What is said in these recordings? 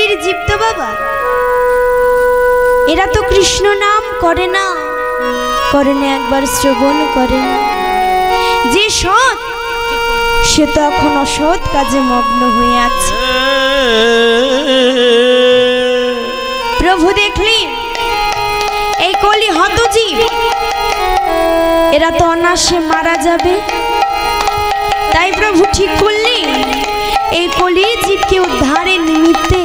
কলির জীব তো বাবা, এরা তো কৃষ্ণ নাম করে না, করে না একবার শ্রবণ করে না। যে সৎ সে তো এখন অসৎ কাজে মগ্ন হয়ে আছে। প্রভু দেখলি এই কলি হতজীব, এরা তো অনায়াসে মারা যাবে। তাই প্রভু ঠিক করলেন এই কলি জীবকে উদ্ধারের নিমিত্তে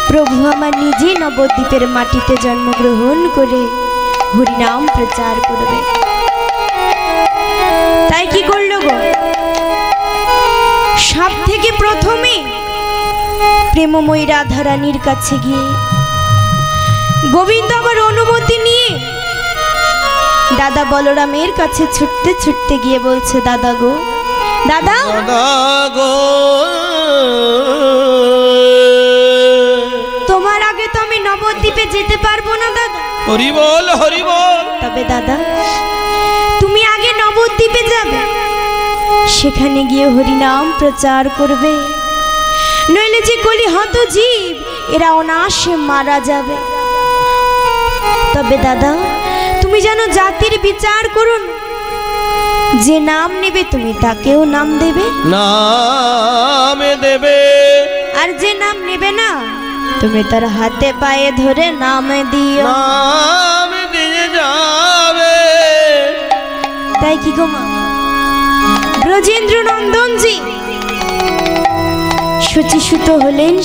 প্রভু আমার নিজে নবদ্বীপের মাটিতে জন্মগ্রহণ করে হরিনাম প্রচার করবে। তাই কি করলো গো, সব থেকে প্রথমে প্রেমময়ী রাধারানীর কাছে গিয়ে গোবিন্দ আমার অনুমতি নিয়ে দাদা বলরামের কাছে ছুটতে ছুটতে গিয়ে বলছে, দাদা গো, দাদা গো, তোমার আগে তো আমি নবদ্বীপে যেতে পারবো না দাদা। হরি বল, হরি বল। তবে দাদা তুমি আগে নবদ্বীপে যাবে, সেখানে গিয়ে হরিনাম প্রচার করবে, নইলে যে কলি হতজীব এরা অনায়াসে মারা যাবে। তবে দাদা তুমি যেন জাতির বিচার করুন, যে নাম নেবে তুমি তাকেও নাম দেবে, নাম দেবে, আর যে নাম নেবে না তুমি তার হাতে পায়ে ধরে নাম দিও, নাম দিয়ে যাবে। তাই কি গো মা, ব্রজেন্দ্র নন্দনজি শুচিসুত হলেন,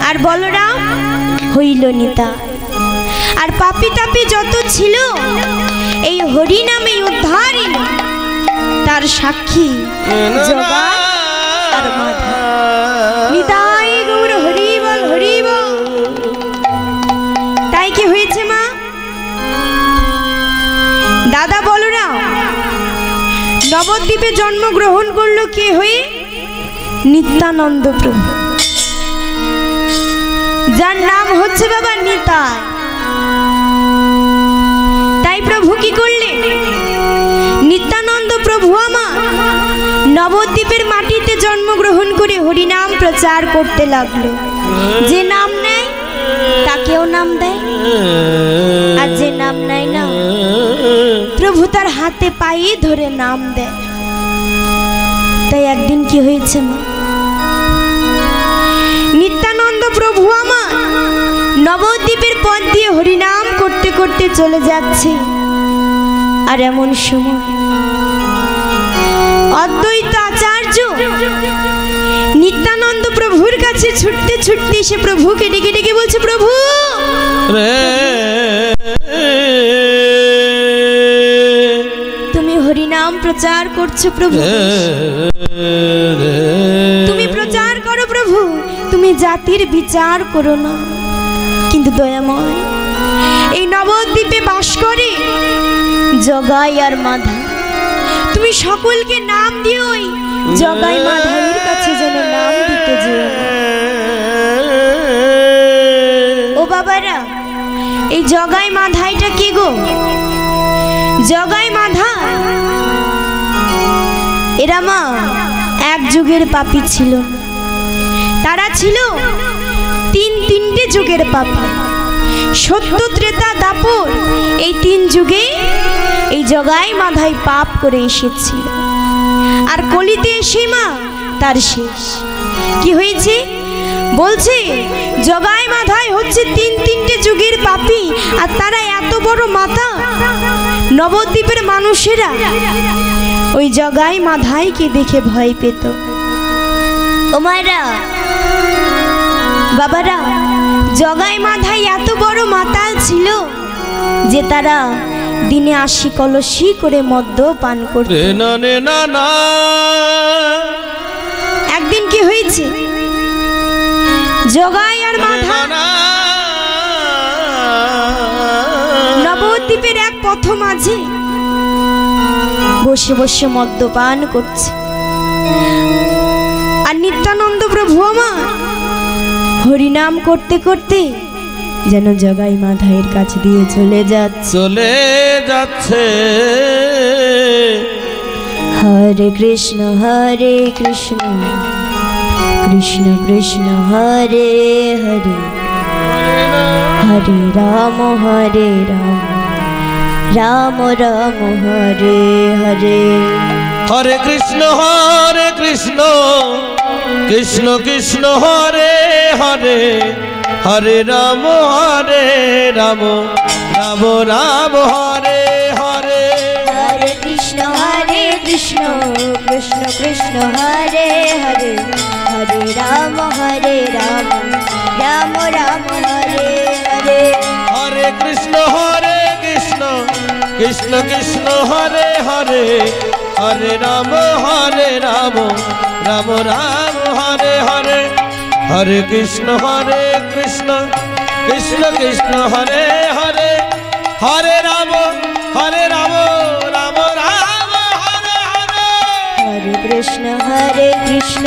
আর বলরাম হইল নিতা, আর পাপি তাপি যত ছিল এই হরি নামে উদ্ধার এলো, তার সাক্ষী জগা আর মাধা। নিতাই গৌর হরি বল, হরি বল। তাই কি হয়েছে মা, দাদা বলরাম নবদ্বীপে জন্মগ্রহণ করলো কে হয়ে? নিত্যানন্দ প্রভু, যার নাম হচ্ছে বাবা নিতাই। তাই প্রভু কি করলেন, নিত্যানন্দ প্রভু আমার নবদ্বীপের মাটিতে জন্মগ্রহণ করে হরিনাম প্রচার করতে লাগলো। যে নাম নেয় তাকেও নাম দেয়, আর যে নাম নেয় না প্রভু তার হাতে পায়ে ধরে নাম দেয়। তাই একদিন কি হয়েছে মা, নিত্যানন্দ প্রভু আমার নবদ্বীপের পথ দিয়ে হরিনাম করতে করতে চলে যাচ্ছে, আর এমন সময় অদ্বৈত আচার্য নিত্যানন্দ প্রভুর কাছে ছুটতে ছুটতে সে প্রভুকে ডেকে ডেকে বলছে, প্রভু তুমি হরিনাম প্রচার করছো প্রভু, তুমি প্রচার করো প্রভু, তুমি জাতির বিচার করো না। কিন্তু দয়াময় এই নবদ্বীপে বাস করে জগাই আর মাধা, তুমি সকলকে নাম দিও, ওই জগাই মাধাইয়ের কাছে যেন নাম দিতে যেও। ও বাবারা, এই জগাই মাধাইটা কি গো? জগাই মাধা এরা মা এক যুগের পাপী ছিল, তারা ছিল তিনটে যুগের পাপী, সত্য ত্রেতা দাপর, এই তিন যুগে এই জগাই মাধাই পাপ করে এসেছিল। আর কলিতে এসে মা তার শেষ কি হয়েছে বলছে, জগাই মাধাই হচ্ছে তিনটে যুগের পাপী, আর তারা এত বড় মাতা। নবদ্বীপের মানুষেরা ওই জগাই মাধাইকে দেখে ভয় পেত। ও মায়েরা, বাবারা, জগাই মাধাই এত বড় মাতাল ছিল যে তারা দিনে 80 কলসি করে মদ্য পান করত। একদিন কি হয়েছে, জগাই আর মাধা নবদ্বীপের এক পথ মাঝে বসে বসে মদ্যপান করছে, আর নিত্যানন্দ প্রভু আমার হরিনাম করতে করতে যেন জগাই মাধাইয়ের কাছে দিয়ে চলে যাচ্ছে। হরে কৃষ্ণ কৃষ্ণ কৃষ্ণ হরে হরে হরে রাম রাম রাম হরে হরে। হরে কৃষ্ণ কৃষ্ণ কৃষ্ণ হরে হরে হরে রাম রাম রাম হরে হরে। হরে কৃষ্ণ কৃষ্ণ কৃষ্ণ হরে হরে হরে রাম রাম রাম হরে হরে। হরে কৃষ্ণ কৃষ্ণ কৃষ্ণ হরে হরে হরে রাম রাম রাম হরে হরে। হরে কৃষ্ণ কৃষ্ণ কৃষ্ণ হরে হরে হরে রাম রাম রাম হরে হরে। হরে কৃষ্ণ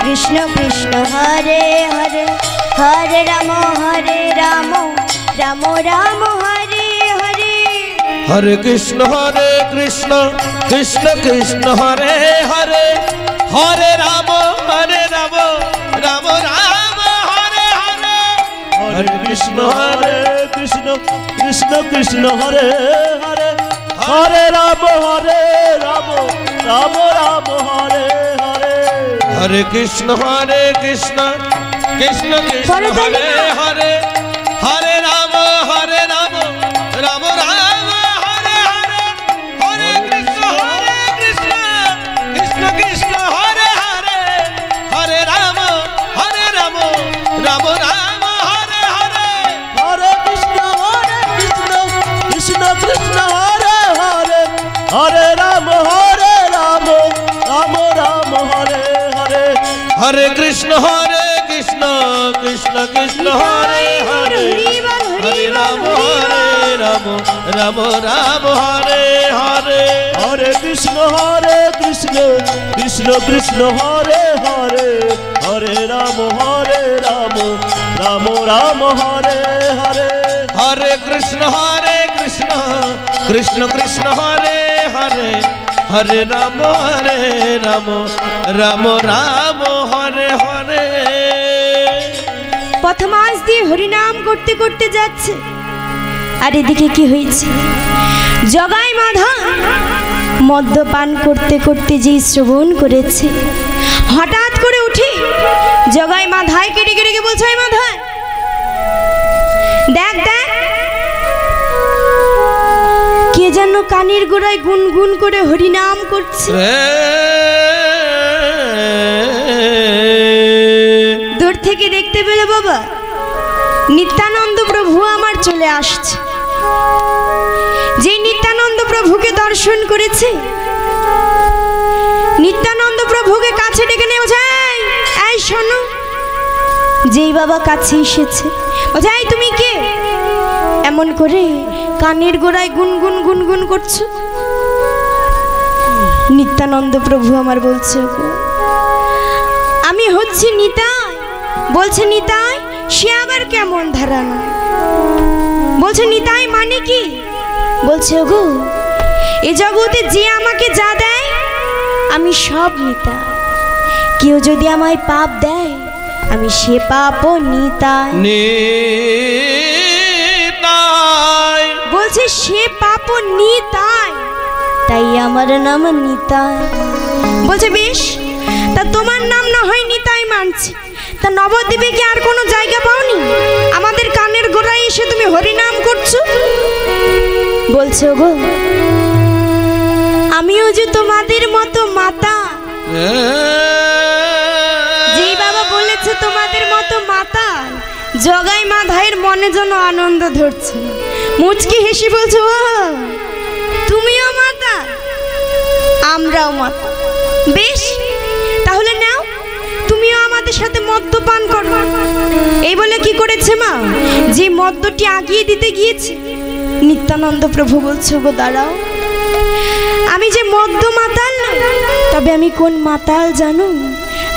কৃষ্ণ কৃষ্ণ হরে হরে হরে রাম রাম রাম হরে হরে। হরে কৃষ্ণ কৃষ্ণ কৃষ্ণ হরে হরে হরে রাম রাম রাম হরে হরে। হরে কৃষ্ণ কৃষ্ণ কৃষ্ণ হরে হরে হরে রাম রাম রাম হরে হরে। হরে কৃষ্ণ কৃষ্ণ হরে হরে হরে রাম রাম রাম হরে হরে। হরে কৃষ্ণ কৃষ্ণ হরে হরে হরে রাম রাম রাম হরে হরে। হরে কৃষ্ণ কৃষ্ণ কৃষ্ণ হরে হরে হরে রাম রাম রাম হরে হরে। হরে কৃষ্ণ কৃষ্ণ কৃষ্ণ হরে হরে হরে রাম রাম রাম হরে হরে। হরে কৃষ্ণ কৃষ্ণ কৃষ্ণ হরে হরে হরে রাম রাম হরে হরে। হরে কৃষ্ণ কৃষ্ণ হরে হরে হরে রাম রাম রাম হরে হরে। পথমাস দিয়ে হরিনাম করতে করতে যাচ্ছে, আর এদিকে কি হয়েছে, জগাই মাধা মদ্যপান করতে করতে যে শ্রবণ করেছে, হঠাৎ করে উঠে জগাই মাধায় কেটে কেটে বলছে, মাধায় দেখ দেখ, কে যেন কানের গোড়ায় গুনগুন করে হরিনাম করছে। দূর থেকে দেখতে পেলে বাবা নিত্যানন্দ প্রভু আমার চলে আসছে। যে নিত্যানন্দ প্রভুকে দর্শন করেছে, নিত্যানন্দ প্রভুকে কাছে ডেকে নিয়ে বলছে, এই শোনো। যেই বাবা কাছে এসেছে বলছে, এই তুমি কে, এমন করে কানের গোড়ায় গুনগুন গুনগুন করছো। নিত্যানন্দ প্রভু আমার বলছে, আমি হচ্ছি নিতাই। বলছে নিতাই, সে আবার কেমন ধারণা? বলছে নিতাই মানে কি? বলছে গো, এ জগতে যে আমাকে যা দেয় আমি সব নিতাই। কেউ যদি আমায় পাপ দেয় আমি সে পাপও নিতাই। বলছে সে পাপও নিতাই, তাই আমার নাম নিতাই। বলছে বেশ, তা তোমার নাম না হয় নিতাই মানছি, তা নবদ্বীপে কি আর কোনো জায়গা পাওনি? আমাদের কানের গোড়ায় এসে তুমি হরিনাম করছো। বলছে গো, আমিও যে তোমাদের মতো মাতা। যেই বাবা বলেছে তোমাদের মতো মাতা, জগাই মাধায়ের মনে যেন আনন্দ ধরছে, মুচকি হেসে বলছো, তুমিও মাতা আমরাও মাতা। বেশ, তাহলে নাও তুমিও আমাদের সাথে মদ্যপান করো। এই বলে কি করেছে মা, যে মদ্যটি আগিয়ে দিতে গিয়েছে, নিত্যানন্দ প্রভু বলছে, গো দাঁড়াও, আমি যে মদ্য মাতাল না, তবে আমি কোন মাতাল জানো?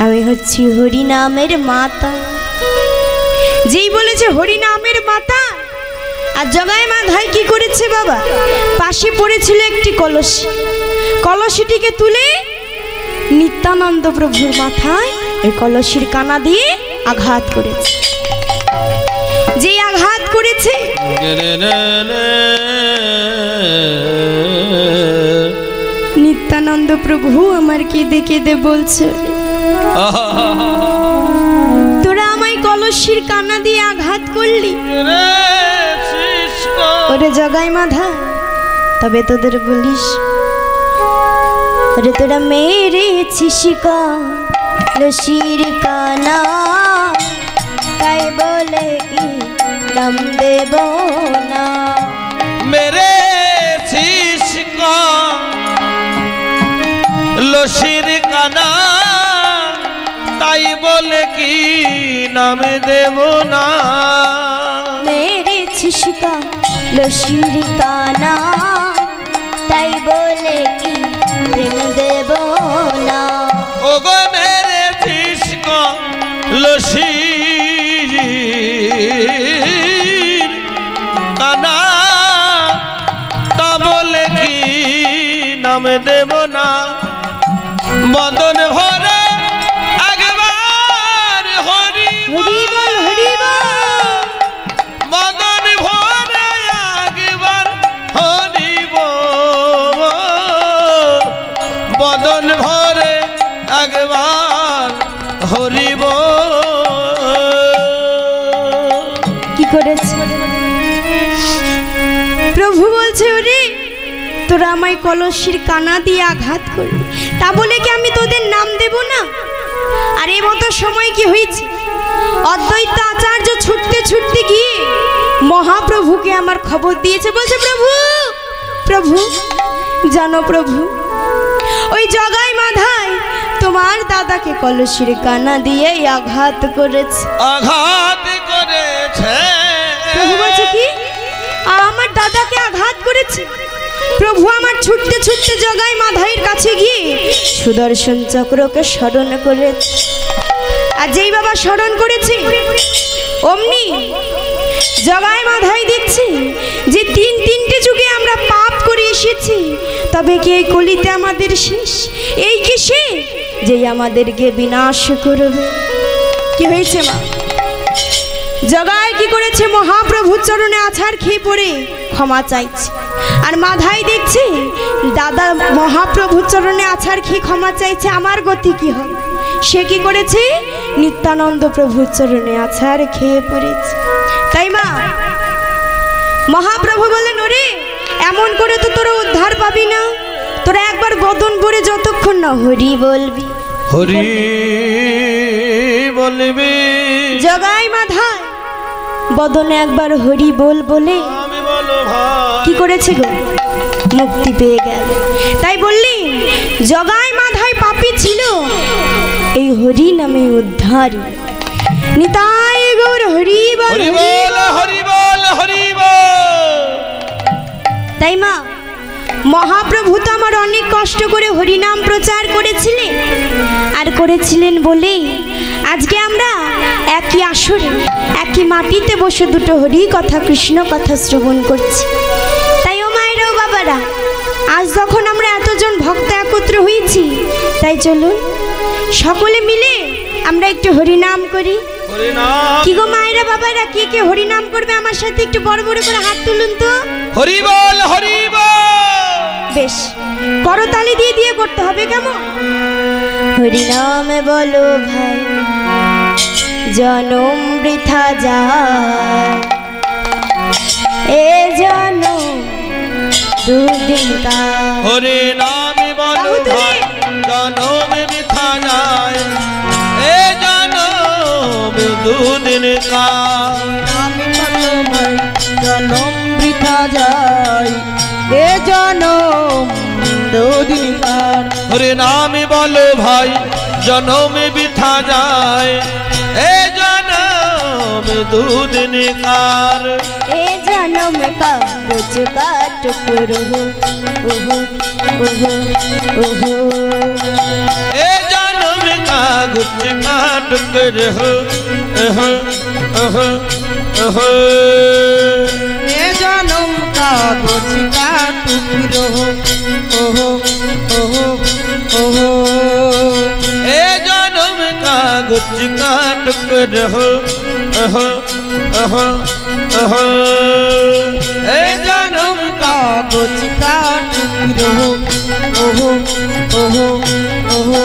আমি হচ্ছি হরিনামের মাতা। যেই বলেছে হরিনামের মাতা, আর জগাই মাধায় কি করেছে বাবা, পাশে পড়েছিল একটি কলসি, কলসিটিকে তুলে নিত্যানন্দ প্রভুর মাথায় এই কলসির কানা দিয়ে আঘাত করেছে। যে আঘাত করেছে নিত্যানন্দ প্রভু আমার কেঁদে কেঁদে বলছে, তোরা আমায় কলসির কানা দিয়ে আঘাত করলি। ওরে জগাই মাধা, তবে তোদের বলিস, ওরে তোরা মেরেছিস কলসির কানা, তাই বলে কি নাম দেব না। মেরেছিস কলসির কানা, তাই বলে কি নাম দেব না। মেরেছিস কলসির কানা, তাই বলে কি প্রেম দেব না। ও গো মেরেছিস কলসির কানা, তা বলে কি নাম দেব না। বদন ভরে একবার হরি হরি বল হরি বল, মদন ভরে একবার হরি বল, বদন ভরে একবার হরি বল। কি করেছে প্রভু বলছে, ওরে তোরা আমায় কলসির কানা দিয়ে আঘাত করলি, তা বলে কি আমি তোদের নাম দেব না। আর এই মতো সময় কি হয়েছে, অদ্বৈত আচার্য ছুটতে ছুটতে গিয়ে মহাপ্রভুকে আমার খবর দিয়েছে। বলছে, প্রভু প্রভু জানো প্রভু, ওই জগাই মাধায় তোমার দাদাকে কলসির কানা দিয়ে আঘাত করেছে। আঘাত করেছে প্রভু বলছে, কি আমার দাদাকে আঘাত করেছে। প্রভু আমার ছুটতে ছুটতে জগাই মাধাইয়ের কাছে গিয়ে সুদর্শন চক্রকে স্মরণ করেছে। আর যেই বাবা স্মরণ করেছে, অমনি জগাই মাধাই দেখছি যে তিনটে যুগে আমরা পাপ করে এসেছি, তবে কি এই কলিতে আমাদের শেষ? এই কি সে যে আমাদেরকে বিনাশ করবে? কি হয়েছে মা? জগাই কি করেছে, মহাপ্রভুর চরণে আছাড় খেয়ে পড়ে ক্ষমা চাইছে। আর মাধাই দেখছে দাদা মহাপ্রভুর চরণে আছাড় খেয়ে ক্ষমা চাইছে, আমার গতি কি হবে? সে কি করেছে, নিত্যানন্দ প্রভুর চরণে আছাড় খেয়ে পড়েছে। তাই মা মহাপ্রভু বলেন, ওরে এমন করে তো তোরা উদ্ধার পাবি না, তোরা একবার বদন ভরে যতক্ষণ না হরি বলবি, হরি বলবি। জগাই মাধাই বদনে একবার হরি বল বলে আমি বলো ভাই, কি করেছে গো, মুক্তি পেয়ে গেল। তাই বললি জগাই মাধাই পাপী ছিল, এই হরি নামে উদ্ধার। নিতাই গৌর হরি বল হরি বল হরি বল হরি বল। তাই মা মহাপ্রভু তো আমার অনেক কষ্ট করে হরিনাম প্রচার করেছিলেন, আর করেছিলেন বলেই আজকে আমরা একই আসরে একই মাটিতে বসে দুটো হরি কথা কৃষ্ণ কথা শ্রবণ করছি। তাই ও মায়েরা ও বাবারা, আজ যখন আমরা এতজন ভক্ত একত্র হয়েছি, তাই চলুন সকলে মিলে আমরা একটু হরিনাম করি। কি গো মায়েরা বাবারা, কে কে হরিনাম করবে আমার সাথে একটু বড় বড় করে হাত তুলুন তো। হরি বল হরি বল। বেশ, করতালি দিয়ে দিয়ে করতে হবে, কেমন? হরিনামে বলো ভাই, জনম বৃথা যায়, এ জনম দুদিন কা। হরি নামে বলো ভাই, জনম বৃথা যায়, এ জনম দুদিন কা। জনম বৃথা যায়, এ জনম দুদিন কার। হরি নামে বলো ভাই, জনম বৃথা যায়, এ জনম দুদিন কার। এ জনম का कुछ का टुकड़ो ओहो ओहो ओहो, ए जन्म का कुछ का टुकड़ हो ओहो ओहो ओहो। ए जन्म का कुछ का टुकड़ो ओहो ओहो ओहो। ए जन्म का कागज का टुकड़ा हो ए जन्म कागज का टुकड़ा ओहो ओहो ओहो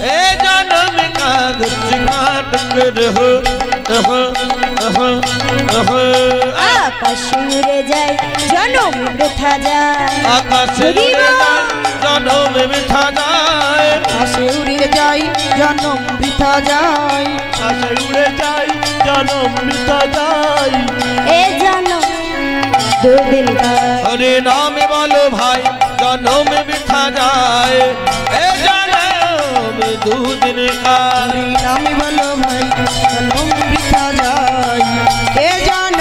ए जन्म कागज का टुकड़ा हो आकाश उड़े जाए जन्म वृथा जाए आकाश उड़े जाए जन्म वृथा जाए आकाश उड़े जाए जन्म वृथा जाए आकाश उड़े जाए जन्म वृथा जाए ए जन्म दो दिन का हरे नाम बोलो भाई जन्म वृथा जाए ए जन्म दो दिन का हरे नाम बोलो भाई जन्म वृथा जाए ए जन्म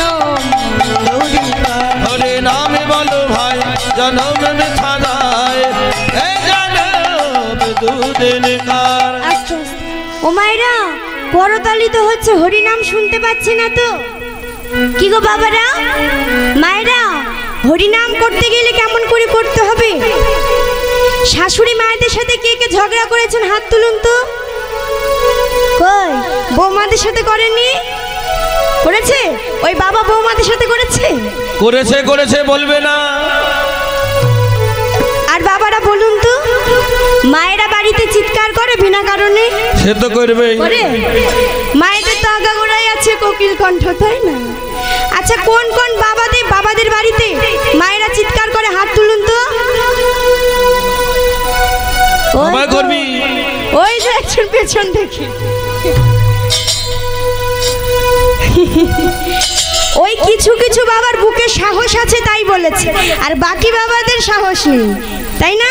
दो दिन का हरे नाम बोलो भाई जन्म वृथा जाए ए जन्म दो दिन का আস্তে আস্তে ও মায়েরা করতালি তো হচ্ছে হরি নাম শুনতে পাচ্ছি না তো কি গো বাবারা মায়েরা হরি নাম করতে গেলে কেমন করে করতে হবে শাশুড়ি মায়েদের সাথে কে কে ঝগড়া করেছেন হাত তুলুন তো কই বৌমাদের সাথে করেননি করেছে ওই বাবা বৌমাদের সাথে করেছে করেছে করেছে বলবে না আর বাবারা বলুন তো মায়েরা বাড়িতে চিৎকার করে বিনা কারণে সে তো করবে করে মায়েদের তো আগাগোড়াই আছে কোকিল কণ্ঠ তাই না আচ্ছা কোন কোন বাবাদের বাড়িতে মায়েরা চিৎকার করে হাত তুলুন তো ওই আমায় তো, করবি ওই যে একজন পেছন দেখে ওই কিছু কিছু বাবার বুকে সাহস আছে তাই বলেছে আর বাকি বাবাদের সাহস নেই তাই না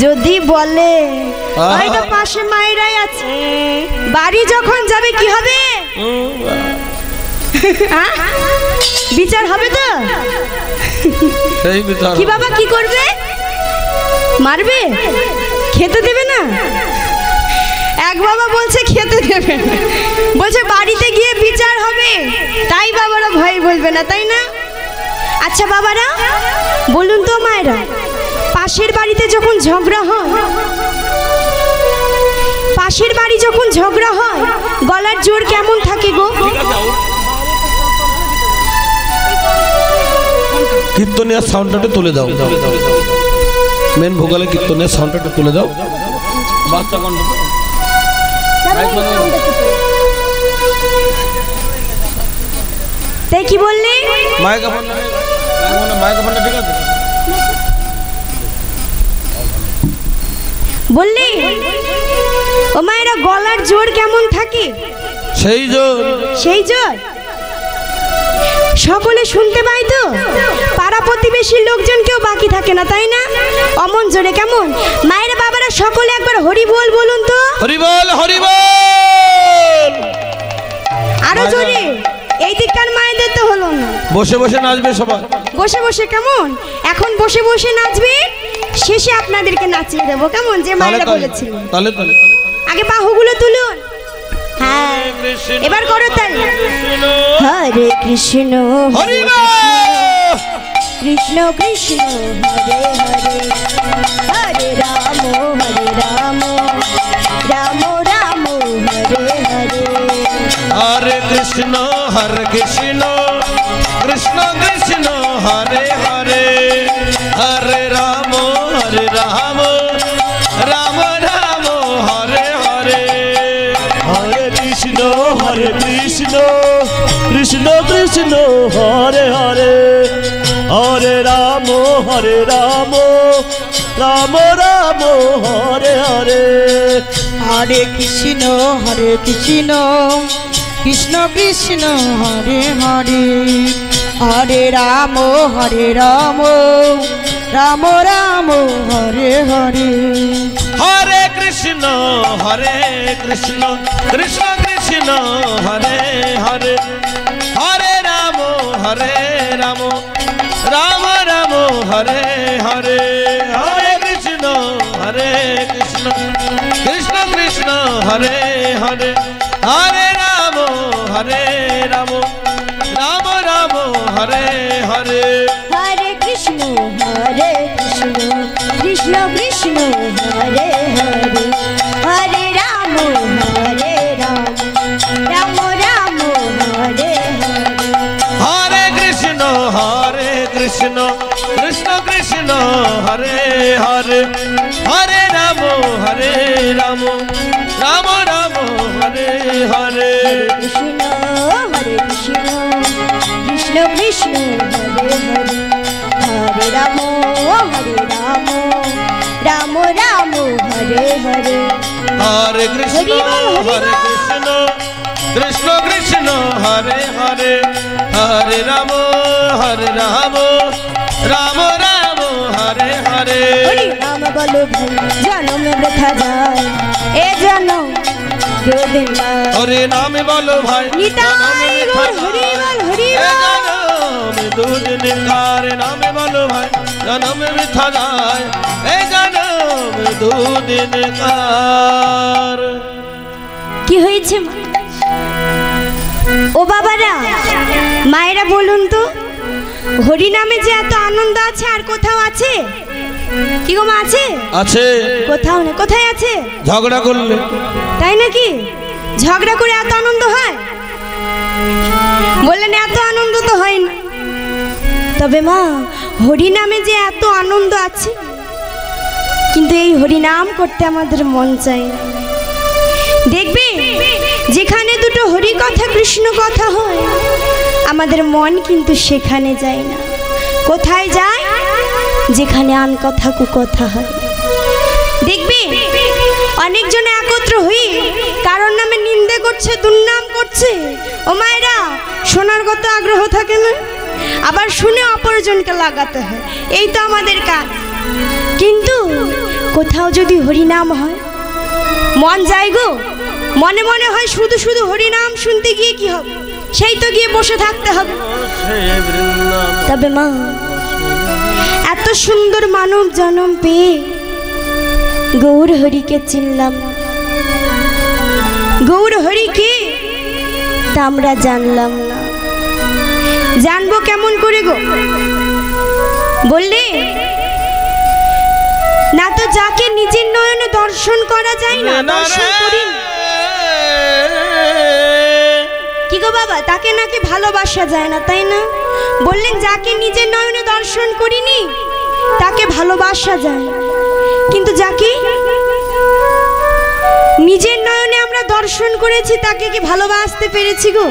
যদি বলে ওই তো পাশে মায়েরাই আছে বাড়ি যখন যাবে কি হবে হ্যাঁ? বিচার হবে তো সেই বিচার কি বাবা কি করবে মারবে খেতে দেবে না এক বাবা বলছে খেতে দেবে না। বলছে বাড়িতে গিয়ে বিচার হবে তাই বাবারা ভয় বলবে না তাই না আচ্ছা বাবারা বলুন তো মায়েরা পাশের বাড়িতে যখন ঝগড়া হয় পাশের বাড়ি যখন ঝগড়া হয় গলার জোর কেমন থাকে গো কীর্তনের সাউন্ডটা তুলে দাও মেন ভোকালে কীর্তনের সাউন্ডটা তুলে দাও বাচ্চা কণ্ঠ তাই কি বললে মাইক্রোফোন মাইক্রোফোনটা ঠিক আছে বললি ও মায়েরা গলার জোর কেমন থাকে সেই জোর সেই জোর সকলে শুনতে পাই তো পাড়া প্রতিবেশীর লোকজন কেউ বাকি থাকে না তাই না অমন জোরে কেমন মায়েরা বাবারা সকলে একবার হরি বল বলুন তো হরি বল আরো জোরে এই দিককার মায়েদের তো হলো না বসে বসে নাচবে সবাই বসে বসে কেমন এখন বসে বসে নাচবে শেষে আপনাদেরকে নাচিয়ে দেবো কেমন যে মায়েরা বলেছিল তাহলে আগে বাহুগুলো তুলুন হ্যাঁ এবার করো তাই হরে কৃষ্ণ হরি কৃষ্ণ কৃষ্ণ হরে হরে হরে রাম রাম রাম হরে হরে হরে কৃষ্ণ কৃষ্ণ কৃষ্ণ হরে হরে হরে রাম রাম রাম হরে হরে হরে কৃষ্ণ কৃষ্ণ কৃষ্ণ হরে হরে হরে রাম রাম রাম হরে হরে হরে কৃষ্ণ কৃষ্ণ কৃষ্ণ হরে হরে হরে রাম রাম রাম হরে হরে হরে কৃষ্ণ কৃষ্ণ কৃষ্ণ হরে হরে হরে রাম রাম রাম হরে হরে হরে কৃষ্ণ কৃষ্ণ কৃষ্ণ হরে হরে হরে রাম রাম রাম হরে হরে হরে কৃষ্ণ কৃষ্ণ কৃষ্ণ হরে হরে হরে রাম কৃষ্ণ কৃষ্ণ কৃষ্ণ হরে হরে হরে রাম রাম রাম হরে হরে কৃষ্ণ হরে কৃষ্ণ কৃষ্ণ কৃষ্ণ হরে হরে হরে রাম রাম রাম হরে হরে হরে কৃষ্ণ হরে কৃষ্ণ কৃষ্ণ কৃষ্ণ হরে হরে হরে রাম রাম রাম হরে হরে হরি নাম বলো ভাই জনম বৃথা যায় এ জনম দুদিন না হরে নাম বলো ভাই নিতাই গৌর হরি বল হরি এ বল জনম দুদিন কার নাম বলো ভাই জনম বৃথা যায় এ জনম দুদিন কার কি হয়েছে মা? ও বাবারা মায়েরা বলুন তো হরি নামে যে এত আনন্দ আছে আর কোথাও আছে কি গো মা আছে আছে কোথাও না কোথায় আছে ঝগড়া করলে তাই নাকি ঝগড়া করে এত আনন্দ হয় বললেন এত আনন্দ তো হয় না তবে মা হরি নামে যে এত আনন্দ আছে কিন্তু এই হরি নাম করতে আমাদের মন চায় না দেখবে যেখানে দুটো হরি কথা কৃষ্ণ কথা হয় আমাদের মন কিন্তু সেখানে যায় না কোথায় যায় যেখানে আন কথা কু কথা হয় দেখবে অনেকজন একত্র হয়ে কারোর নামে নিন্দে করছে দুর্নাম করছে ও মায়েরা শোনার কত আগ্রহ থাকে না আবার শুনে অপরজনকে লাগাতে হয় এই তো আমাদের কাজ কিন্তু কোথাও যদি হরিনাম হয় মন যায় গো মনে মনে হয় শুধু শুধু হরিনাম শুনতে গিয়ে কি হবে সেই তো গিয়ে বসে থাকতে হবে তবে মা এত সুন্দর মানব জন্ম পেয়ে গৌর হরিকে চিনলাম গৌর হরিকে তা আমরা জানলাম না জানবো কেমন করে গো বললে না তো যাকে নিজের নয়নে দর্শন করা যায় না দর্শন করি কি গো বাবা তাকে নাকি ভালোবাসা যায় না তাই না বললেন যাকে নিজের নয়নে দর্শন করিনি তাকে ভালোবাসা যায় কিন্তু যাকে নিজের নয়নে আমরা দর্শন করেছি তাকে কি ভালোবাসতে পেরেছি গো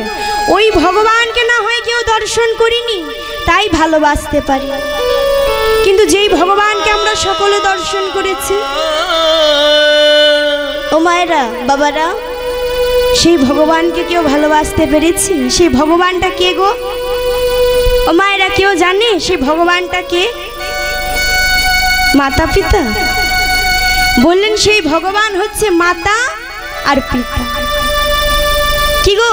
ওই ভগবানকে না হয় কেউ দর্শন করিনি তাই ভালোবাসতে পারি কিন্তু যেই ভগবানকে আমরা সকলে দর্শন করেছি ও মায়েরা বাবারা সেই ভগবানকে কেউ ভালোবাসতে পেরেছি সেই ভগবানটা কে গো ও মায়েরা কেউ জানে সেই ভগবানটা কে মাতা পিতা বললেন সেই ভগবান হচ্ছে মাতা আর পিতা কি গো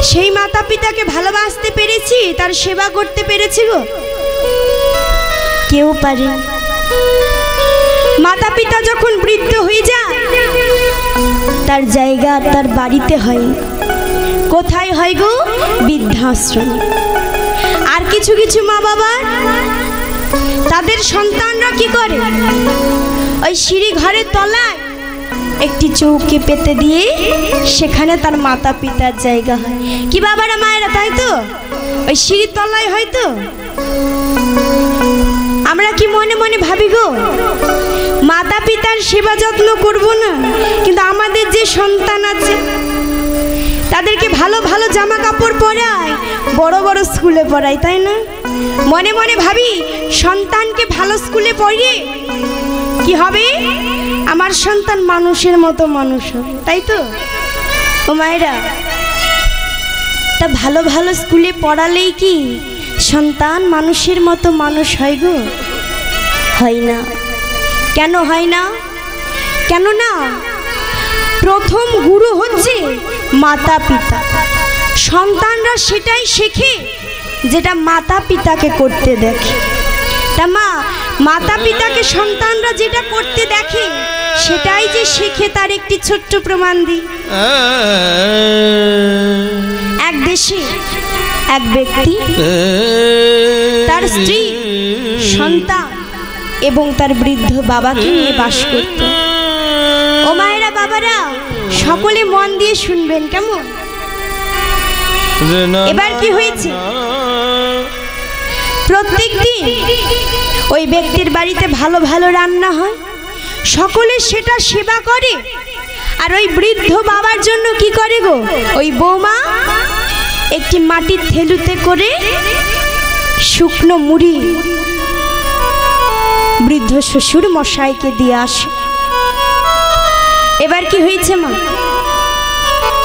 সেই মাতা পিতাকে ভালোবাসতে পেরেছি তার সেবা করতে পেরেছি গো কেউ পারে মাতা পিতা যখন বৃদ্ধ হয়ে যায় তার জায়গা তার বাড়িতে হয় কোথায় হয় গো বৃদ্ধাশ্রম আর কিছু কিছু মা বাবা তাদের সন্তানরা কি করে ওই সিঁড়ি ঘরের তলায় একটি চৌকি পেতে দিয়ে সেখানে তার মাতা পিতার জায়গা হয় কি বাবারা মায়েরা তাই তো ওই সিঁড়ির তলায় হয়তো আমরা কি মনে মনে ভাবি গো মাতা পিতার সেবা যত্ন করব না কিন্তু আমাদের যে সন্তান আছে তাদেরকে ভালো ভালো জামা কাপড় পরায় বড় বড় স্কুলে পড়ায় তাই না মনে মনে ভাবি সন্তানকে ভালো স্কুলে পড়িয়ে কি হবে আমার সন্তান মানুষের মতো মানুষ হবে তাই তো ও মায়েরা তা ভালো ভালো স্কুলে পড়ালেই কি সন্তান মানুষের মতো মানুষ হয় গো হয় না কেন হয় না কেন না প্রথম গুরু হচ্ছে মাতা পিতা সন্তানরা সেটাই শেখে যেটা মাতা পিতাকে করতে দেখে তা মাতা পিতাকে সন্তানরা যেটা করতে দেখে সেটাই যে শেখে তার একটি ছোট্ট প্রমাণ দিই এক দেশে এক ব্যক্তি তার স্ত্রী সন্তান এবং তার বৃদ্ধ বাবাকে নিয়ে বাস করত ও মায়েরা বাবারা সকলে মন দিয়ে শুনবেন কেমন এবার কি হয়েছে প্রত্যেক দিন ওই ব্যক্তির বাড়িতে ভালো ভালো রান্না হয়, সকলে সেটা সেবা করে। আর ওই বৃদ্ধ বাবার জন্য কি করে গো, ওই বৌমা একটি মাটির থেলুতে করে শুকনো মুড়ি বৃদ্ধ শ্বশুর মশাইকে দিয়ে আসে। এবার কি হয়েছে মা,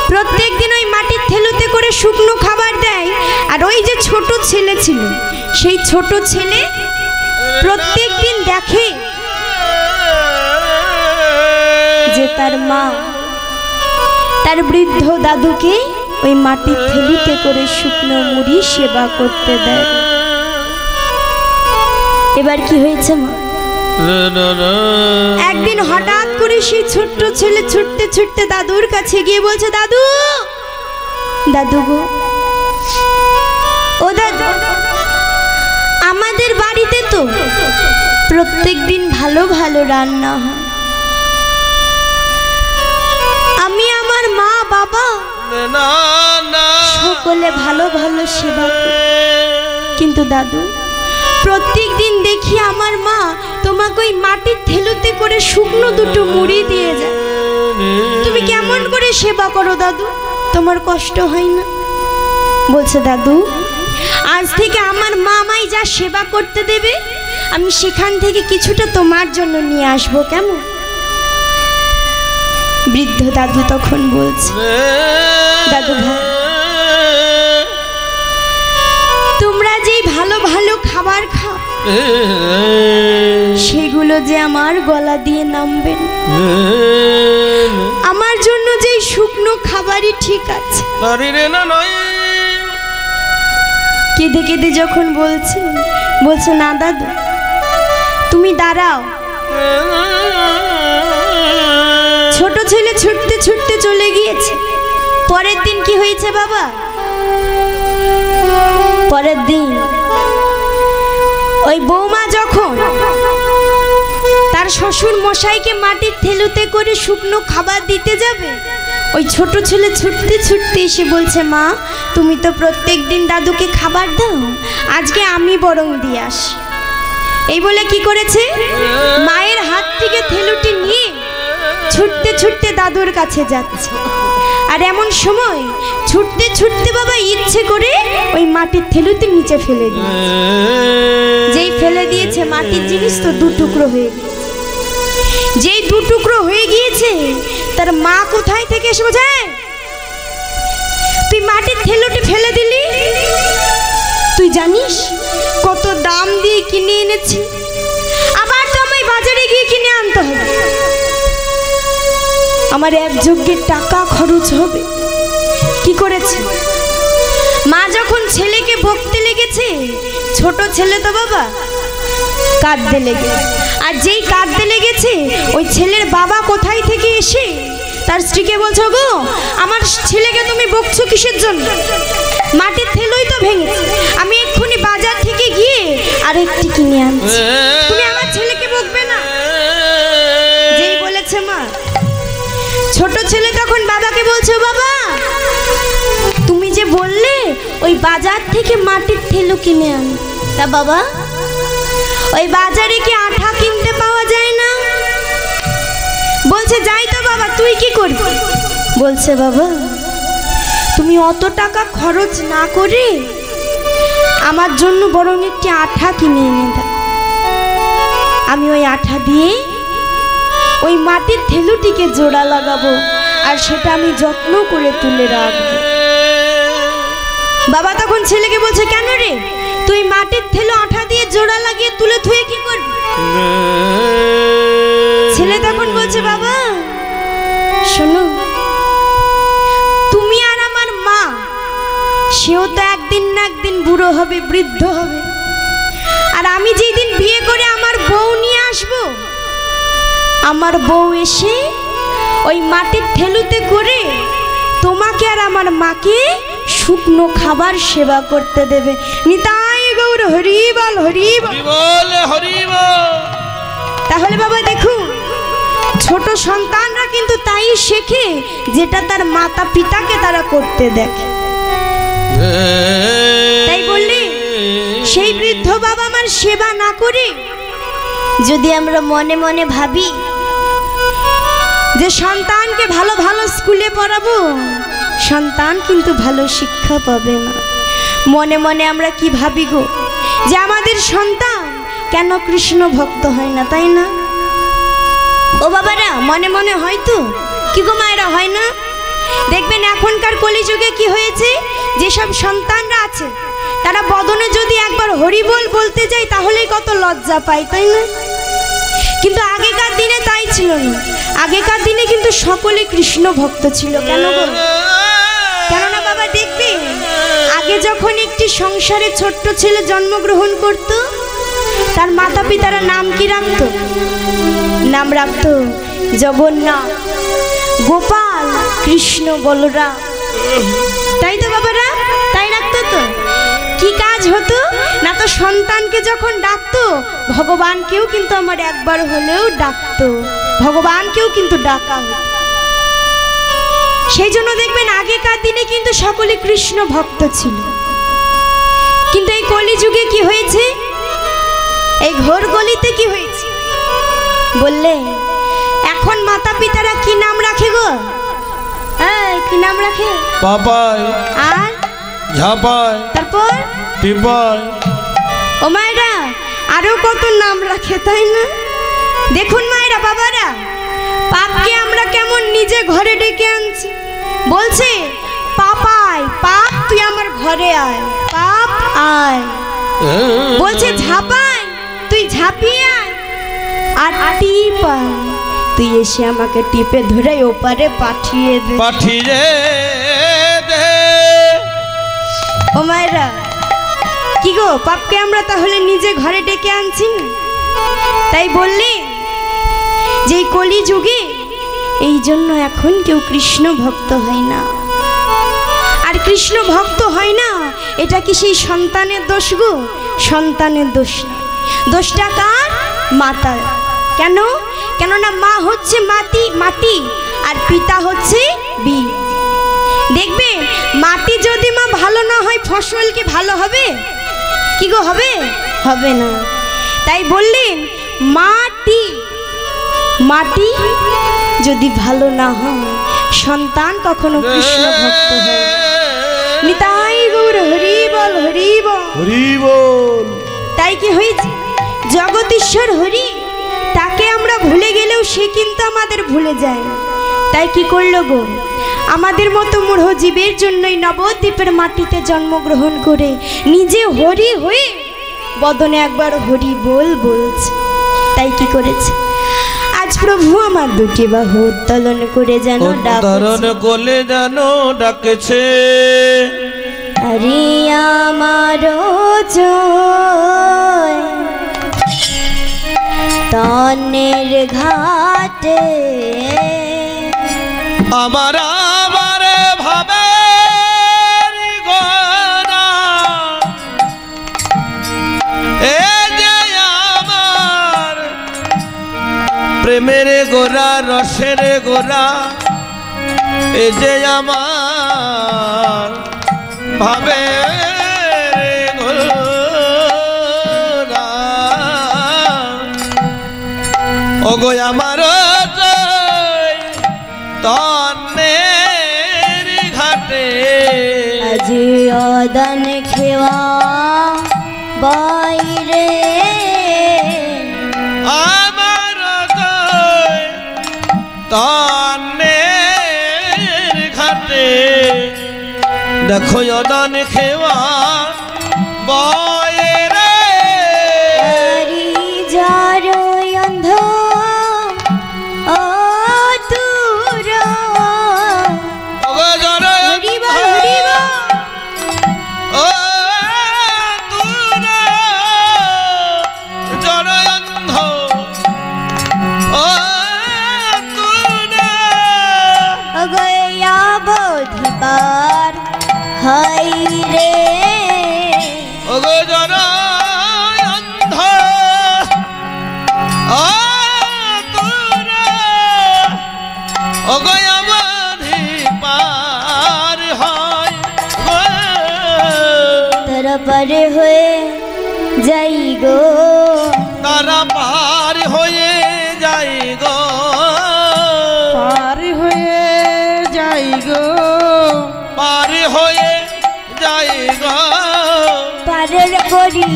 প্রত্যেক দিন ওই মাটির থেলুতে করে শুকনো খাবার দেয়। আর ওই যে ছোট ছেলে ছিল, সেই ছোট ছেলে প্রত্যেক দিন দেখে যে তার মা তার বৃদ্ধ দাদুকে ওই মাটির থেলুতে করে শুকনো মুড়ি সেবা করতে দেয়। এবার কি হয়েছে মা, একদিন হঠাৎ করে সেই ছোট্ট ছেলে ছুটতে ছুটতে দাদুর কাছে গিয়ে বলছে, দাদু দাদু গো, ও দাদু, আমাদের বাড়িতে তো প্রত্যেক দিন ভালো ভালো রান্না হয়, আমি আমার মা বাবা সকলে ভালো ভালো সেবা করি, কিন্তু দাদু প্রত্যেক দিন দেখি আমার মা তোমাকে ওই মাটির থেলুতে করে শুকনো দুটো মুড়ি দিয়ে যায়, তুমি কেমন করে সেবা করো দাদু, তোমার কষ্ট হয় না? বলছে, দাদু আজ থেকে আমার মা আমায় যা সেবা করতে দেবে আমি সেখান থেকে কিছুটা তোমার জন্য নিয়ে আসবো, কেমন? বৃদ্ধ দাদু তখন বলছে, দাদু ভাই, তোমরা যেই ভালো ভালো খাবার খাও সেগুলো যে আমার গলা দিয়ে নামবে না, আমার জন্য যেই শুকনো খাবারই ঠিক আছে। কেঁদে কেঁদে যখন বলছে না দাদু তুমি দাঁড়াও। ছোট ছেলে ছুটতে ছুটতে চলে গিয়েছে। পরের দিন কি হয়েছে বাবা, পরের দিন ওই বৌমা যখন তার শ্বশুর মশাইকে মাটির থেলুতে করে শুকনো খাবার দিতে যাবে, ওই ছোট ছেলে ছুটতে ছুটতে এসে বলছে, মা তুমি তো প্রত্যেক দিন দাদুকে খাবার দাও, আজকে আমি বরং দিয়ে আসি। এই বলে কি করেছে, মায়ের হাত থেকে থেলুটি নিয়ে ছুটতে ছুটতে দাদুর কাছে যাচ্ছে। আর এমন সময় ছুটতে ছুটতে বাবা ইচ্ছে করে ওই মাটির থেলুতে নিচে ফেলে দিয়েছে। যেই ফেলে দিয়েছে মাটির জিনিস তো দু টুকরো হয়ে গেছে। যেই দু টুকরো হয়ে গিয়েছে তার মা কোথায় থেকে এসে বলছে, তুই মাটির থেলুটি ফেলে দিলি, তুই জানিস কত দাম দিয়ে কিনে এনেছি, আবার তো আমায় বাজারে গিয়ে কিনে আনতে হবে, আমার এক যজ্ঞের টাকা খরচ হবে। কি করেছে মা, যখন ছেলেকে বকতে লেগেছে, ছোট ছেলে তো বাবা কাঁদতে লেগেছে। আর যেই কাঁদতে লেগেছে ওই ছেলের বাবা কোথায় থেকে এসে তার স্ত্রীকে বলছো, গো আমার ছেলেকে তুমি বকছো কিসের জন্য, মাটির থেলুই তো ভেঙেছে, আমি এক্ষুনি বাজার থেকে গিয়ে আরেকটি কিনে আনছি, তুমি আমার ছেলেকে বকবে না। যেই বলেছে মা, ছোট ছেলে তখন বাবাকে বলছে, বাবা তুমি যে বললে ওই বাজার থেকে মাটির থেলু কিনে আন, তা বাবা ওই বাজারে কি আঠা কিনতে পাওয়া যায় না? বলছে, যাই তো বাবা, তুই কি করবি? বলছে, বাবা তুমি অত টাকা খরচ না করে আমার জন্য বরং একটি আঠা কিনে এনে দাও, আমি ওই আঠা দিয়ে ওই মাটির থেলুটিকে জোড়া লাগাবো, আর সেটা আমি যত্ন করে তুলে রাখবো। বাবা তখন ছেলেকে বলছে, কেন রে, তুই মাটির থেলু আঠা দিয়ে জোড়া লাগিয়ে তুলে থুয়ে কি করবি? ছেলে তখন বলছে, বাবা শোনো, তুমি আর আমার মা, সেও তো একদিন না একদিন বুড়ো হবে, বৃদ্ধ হবে, আর আমি যেই দিন বিয়ে করে আমার বউ নিয়ে আসবো, আমার বউ এসে ওই মাটির থেলুতে করে তোমাকে আর আমার মাকে শুকনো খাবার সেবা করতে দেবে। নিতাই গৌর হরি বল, হরি বল, হরি বল। তাহলে বাবা দেখুন, ছোট সন্তানরা কিন্তু তাই শেখে যেটা তার মাতা পিতাকে তারা করতে দেখে। তাই বললি সেই বৃদ্ধ বাবা মার সেবা না করে যদি আমরা মনে মনে ভাবি যে সন্তানকে ভালো ভালো স্কুলে পড়াবো, সন্তান কিন্তু ভালো শিক্ষা পাবে না। মনে মনে আমরা কি ভাবি গো, যে আমাদের সন্তান কেন কৃষ্ণ ভক্ত হয় না, তাই না? ও বাবারা, মনে মনে হয়তো কি গো মায়েরা, হয় না? দেখবেন এখনকার কলিযুগে কি হয়েছে, যেসব সন্তানরা আছে তারা বদনে যদি একবার হরিবোল বলতে যায় তাহলেই কত লজ্জা পায়, তাই না? কিন্তু আগেকার দিনে তাই ছিল না। আগেকার দিনে কিন্তু সকলে কৃষ্ণ ভক্ত ছিল। কেন গো? কেননা বাবা দেখবে, আগে যখন একটি সংসারে ছোট্ট ছেলে জন্মগ্রহণ করত, তার মাতা পিতারা নাম কি রাখত? নাম রাখত জগন্নাথ, গোপাল, কৃষ্ণ, বলরাম, তাই তো বাবারা? তাই রাখতো তো। কি কাজ হতো না, তো সন্তানকে যখন ডাকতো ভগবানকেও কিন্তু আমার একবার হলেও ডাকতো, ভগবানকেও কিন্তু ডাকা হতো। সেই জন্য দেখবেন আগেকার দিনে কিন্তু সকলে কৃষ্ণ ভক্ত ছিল। কিন্তু এই কলিযুগে কি হয়েছে, এই ঘোর গলিতে কি হয়েছে বললে, এখন মাতা পিতারা কি নাম রাখে গো? কি নাম রাখে? পাপাই, আর ঝাপাই, তারপর টিপাই। ও মায়েরা, আরো কত নাম রাখে, তাই না? দেখুন মায়েরা, বাবারা, পাপকে আমরা কেমন নিজে ঘরে ডেকে আনছি। বলছে পাপাই, পাপ তুই আমার ঘরে আয়, পাপ আয়। বলছে ঝাপাই, তুই ঝাঁপিয়ে আয়। আর টিপাই, তুই এসে আমাকে টিপে ধরে ওপারে পাঠিয়ে দে, পাঠিয়ে দে। ও মায়েরা, কি গো, পাপকে আমরা তাহলে নিজে ঘরে ডেকে আনছি না? তাই বললি যে এই কলিযুগে এই জন্য এখন কেউ কৃষ্ণ ভক্ত হয় না। আর কৃষ্ণ ভক্ত হয় না, এটা কি সেই সন্তানের দোষ গো? সন্তানের দোষ না, দোষটা কার? মাতার। কেন? কেননা মা হচ্ছে মাটি আর পিতা হচ্ছে বীজ। দেখবে মাটি যদি মা ভালো না হয়, ফসল কি ভালো হবে? কি গো, হবে? হবে না। তাই বললেন মাটি যদি ভালো না হয়, সন্তান কখনো কৃষ্ণ ভক্ত হয়। নিতাই গৌর হরি বল, হরি বল, হরি বল। তাই কি হয়েছে, জগদীশ্বর হরি, তাকে আমরা ভুলে গেলেও সে কিন্তু আমাদের ভুলে যায় না। তাই কি করলো গো, আমাদের মতো মূঢ় জীবের জন্যই নবদ্বীপের মাটিতে জন্মগ্রহণ করে নিজে হরি হয়ে বদনে একবার হরি বল বলছে। তাই কি করেছে, আজ প্রভু আমার দুটি বাহু উত্তোলন করে যেন উত্তরণ কোলে যেন ডাকেছে। আরে আমার জয় তনের ঘাটে, আমার ভাবে গোনা, এ যে আমার প্রেমের গোরা, রসের গোরা, এ যে আমার ভাবে গোরা। ওগো আমার তনের ঘাটে, আজ অদন খেওয়া বাইরে, আমার তনের ঘাটে, দেখো অদন খেওয়া বয়ে রে। হরি যার অন্ধ অতুর, ওগো জর হরি বল, হরি বল, ও তুর জর অন্ধ, ও তুর গয়া বোধিবার হাই রে, ওগো জর অন্ধ, ও তুর ওগো আমাধি পার হয় তার পারে হয়ে যাই গো, তারা পার হয়ে যায় গো, পার হয়ে যাই গো, পার হয়ে যায় গো, পারের করি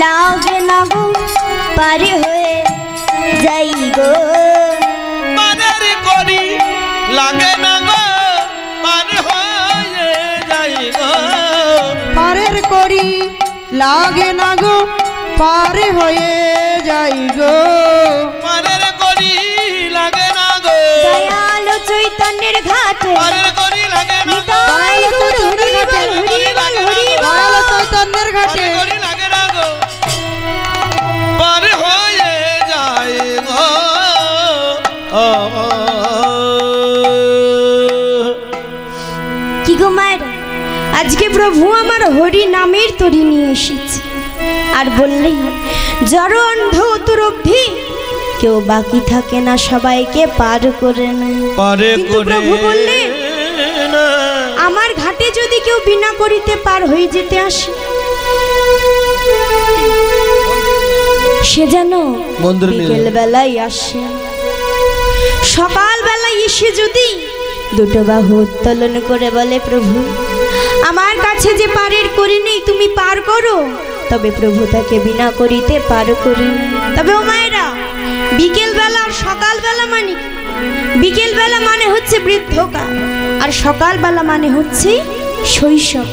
লাগে না গো, পার হয়ে যাই গো, পারের করি লাগে না গো, পার হয়ে যায় গো, পারের করি লাগে না গো, পার হয়ে যাই গো, পারের করি লাগে না গো, দয়াল চৈতন্যের ঘাটে পারের করি লাগে না গো, নিতাই গৌর হরি বল হরি বল হরি বল। দয়াল চৈতন্যের ঘাটে পারের করি লাগে না গো, পার হয়ে যায় গো, কি গো মায়ের, আজকে প্রভু আমার হরি নামের তরি নিয়ে এসেছে আর বললেন জড় অন্ধ অতুরব্ধি কেউ বাকি থাকে না, সবাইকে পার করে নেয়। পারে কিন্তু করে প্রভু বললেন না, আমার ঘাটে যদি কেউ বিনা করিতে পার হয়ে যেতে আসে, সে যেন মন্দির নিয়ে বিকেল বেলায় আসে, সকাল বেলায় এসে যদি দুটো বাহু উত্তোলন করে বলে প্রভু আমার কাছে যে পারের করি নেই, তুমি পার করো, তবে প্রভু তাকে বিনা করিতে পার করে। তবে ও মায়েরা, বিকেল বেলা আর সকাল বেলা মানে কি? বিকেল বেলা মানে হচ্ছে বৃদ্ধকাল, আর সকাল বেলা মানে হচ্ছে শৈশব।